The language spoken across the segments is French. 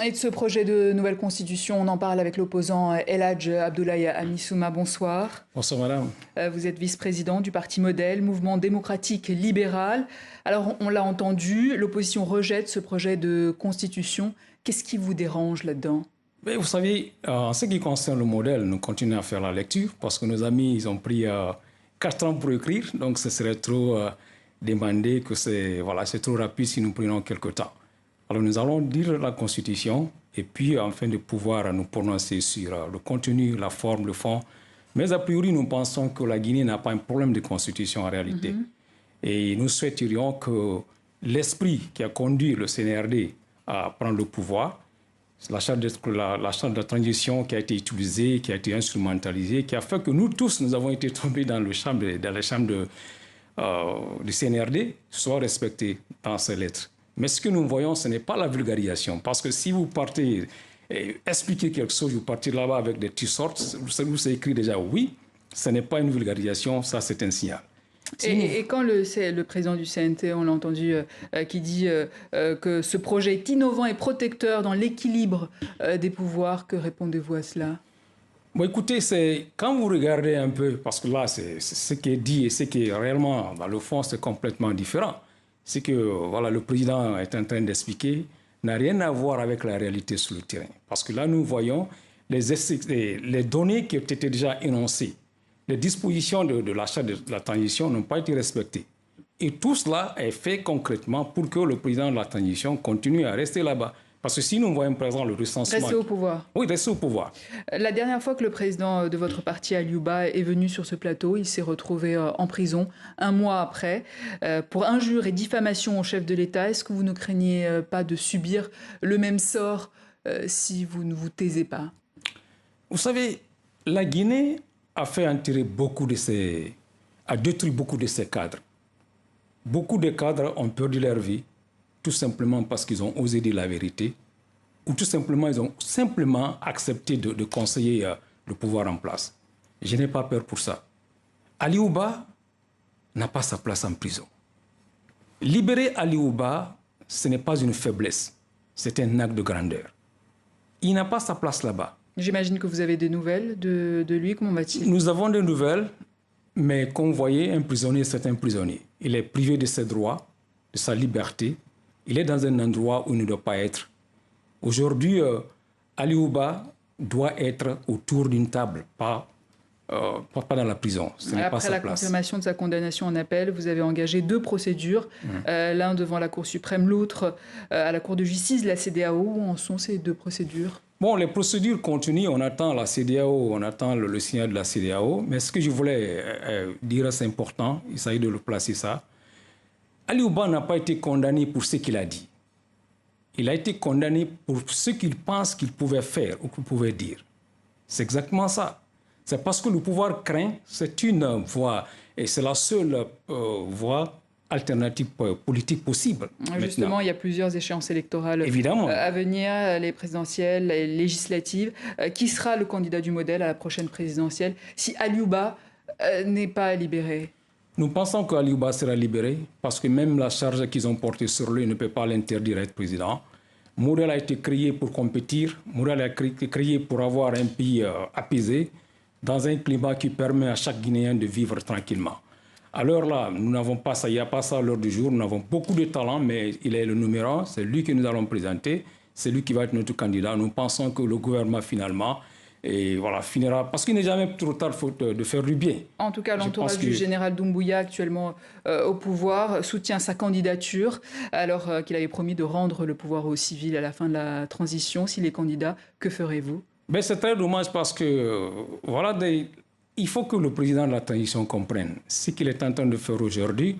Et de ce projet de nouvelle constitution, on en parle avec l'opposant El Hadj Abdoulaye Amissouma. Bonsoir. Bonsoir madame. Vous êtes vice-président du parti Modèle, mouvement démocratique libéral. Alors on l'a entendu, l'opposition rejette ce projet de constitution. Qu'est-ce qui vous dérange là-dedans? Mais vous savez, en ce qui concerne le Modèle, nous continuons à faire la lecture parce que nos amis ils ont pris 4 ans pour écrire, donc ce serait trop demander que c'est trop rapide si nous prenons quelques temps. Alors nous allons lire la Constitution et puis afin de pouvoir nous prononcer sur le contenu, la forme, le fond. Mais a priori, nous pensons que la Guinée n'a pas un problème de Constitution en réalité. Et nous souhaiterions que l'esprit qui a conduit le CNRD à prendre le pouvoir, la charte de transition qui a été utilisée, qui a été instrumentalisée, qui a fait que nous tous, nous avons été tombés dans les chambres du CNRD, soit respectés dans ces lettres. Mais ce que nous voyons, ce n'est pas la vulgarisation. Parce que si vous partez expliquer quelque chose, vous partez là-bas avec des t-shirts, vous écrit déjà oui, ce n'est pas une vulgarisation, ça c'est un signal. Et quand le président du CNT, on l'a entendu, qui dit que ce projet est innovant et protecteur dans l'équilibre des pouvoirs, que répondez-vous à cela? Bon, écoutez, quand vous regardez un peu, parce que là, c'est ce qui est dit et ce qui est réellement, dans le fond, c'est complètement différent. C'est que le président est en train d'expliquer n'a rien à voir avec la réalité sur le terrain. Parce que là, nous voyons les données qui ont été déjà énoncées. Les dispositions de la charte de la transition n'ont pas été respectées. Et tout cela est fait concrètement pour que le président de la transition continue à rester là-bas. Parce que si nous voyons par exemple le recensement... Rester au pouvoir. Oui, rester au pouvoir. La dernière fois que le président de votre parti, Aliouba, est venu sur ce plateau, il s'est retrouvé en prison un mois après pour injure et diffamation au chef de l'État. Est-ce que vous ne craignez pas de subir le même sort si vous ne vous taisez pas? Vous savez, la Guinée a fait enterrer a détruit beaucoup de ses cadres. Beaucoup de cadres ont perdu leur vie tout simplement parce qu'ils ont osé dire la vérité, ou tout simplement, ils ont simplement accepté de conseiller le pouvoir en place. Je n'ai pas peur pour ça. Aliouba n'a pas sa place en prison. Libérer Aliouba, ce n'est pas une faiblesse, c'est un acte de grandeur. Il n'a pas sa place là-bas. J'imagine que vous avez des nouvelles de lui, comment va-t-il? Nous avons des nouvelles, mais comme vous voyez, un prisonnier, c'est un prisonnier. Il est privé de ses droits, de sa liberté. Il est dans un endroit où il ne doit pas être. Aujourd'hui, Aliouba doit être autour d'une table, pas dans la prison. Ce n'est pas sa place. Après la confirmation de sa condamnation en appel, vous avez engagé 2 procédures, l'un devant la Cour suprême, l'autre à la Cour de justice, la CEDEAO. Où en sont ces 2 procédures? Bon, les procédures continuent. On attend la CEDEAO, on attend le signal de la CEDEAO. Mais ce que je voulais dire, c'est important, il s'agit de le placer ça. Aliouba n'a pas été condamné pour ce qu'il a dit. Il a été condamné pour ce qu'il pense qu'il pouvait faire ou qu'il pouvait dire. C'est exactement ça. C'est parce que le pouvoir craint, c'est une voie, et c'est la seule voie alternative politique possible. Justement, maintenant. Il y a plusieurs échéances électorales Évidemment. À venir, les présidentielles, les législatives. Qui sera le candidat du Modèle à la prochaine présidentielle si Aliouba n'est pas libéré? Nous pensons qu'Aliouba sera libéré parce que même la charge qu'ils ont portée sur lui ne peut pas l'interdire d'être président. Modèle a été créé pour compétir. Modèle a été créé pour avoir un pays apaisé dans un climat qui permet à chaque Guinéen de vivre tranquillement. Alors là, nous n'avons pas ça, il n'y a pas ça à l'heure du jour. Nous avons beaucoup de talent, mais il est le numéro 1. C'est lui que nous allons présenter. C'est lui qui va être notre candidat. Nous pensons que le gouvernement, finalement, finira, parce qu'il n'est jamais trop tard de faire du bien. En tout cas, l'entourage du général Doumbouya, actuellement au pouvoir, soutient sa candidature, alors qu'il avait promis de rendre le pouvoir aux civils à la fin de la transition. S'il est candidat, que ferez-vous? C'est très dommage parce que, il faut que le président de la transition comprenne ce qu'il est en train de faire aujourd'hui.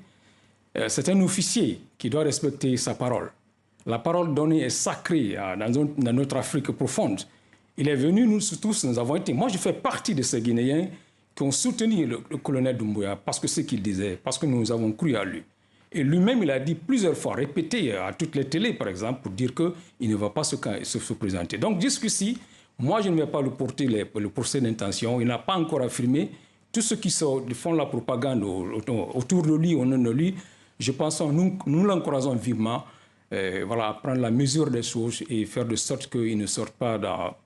C'est un officier qui doit respecter sa parole. La parole donnée est sacrée dans notre Afrique profonde. Il est venu, nous tous, nous avons été... Moi, je fais partie de ces Guinéens qui ont soutenu le colonel Doumbouya parce que ce qu'il disait, parce que nous avons cru à lui. Et lui-même, il a dit plusieurs fois, répété à toutes les télés, par exemple, pour dire qu'il ne va pas se présenter. Donc, jusqu'ici, moi, je ne vais pas le porter le procès d'intention. Il n'a pas encore affirmé. Tous ceux qui font la propagande autour de lui, au nom de lui, je pense que nous l'encourageons vivement. voilà, prendre la mesure des choses et faire de sorte qu'ils ne sortent pas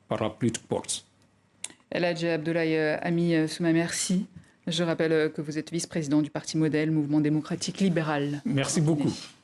par la plus de porte. Elhadji Abdoulaye Ami Souma, merci. Je rappelle que vous êtes vice-président du Parti Modèle, Mouvement démocratique libéral. Merci beaucoup.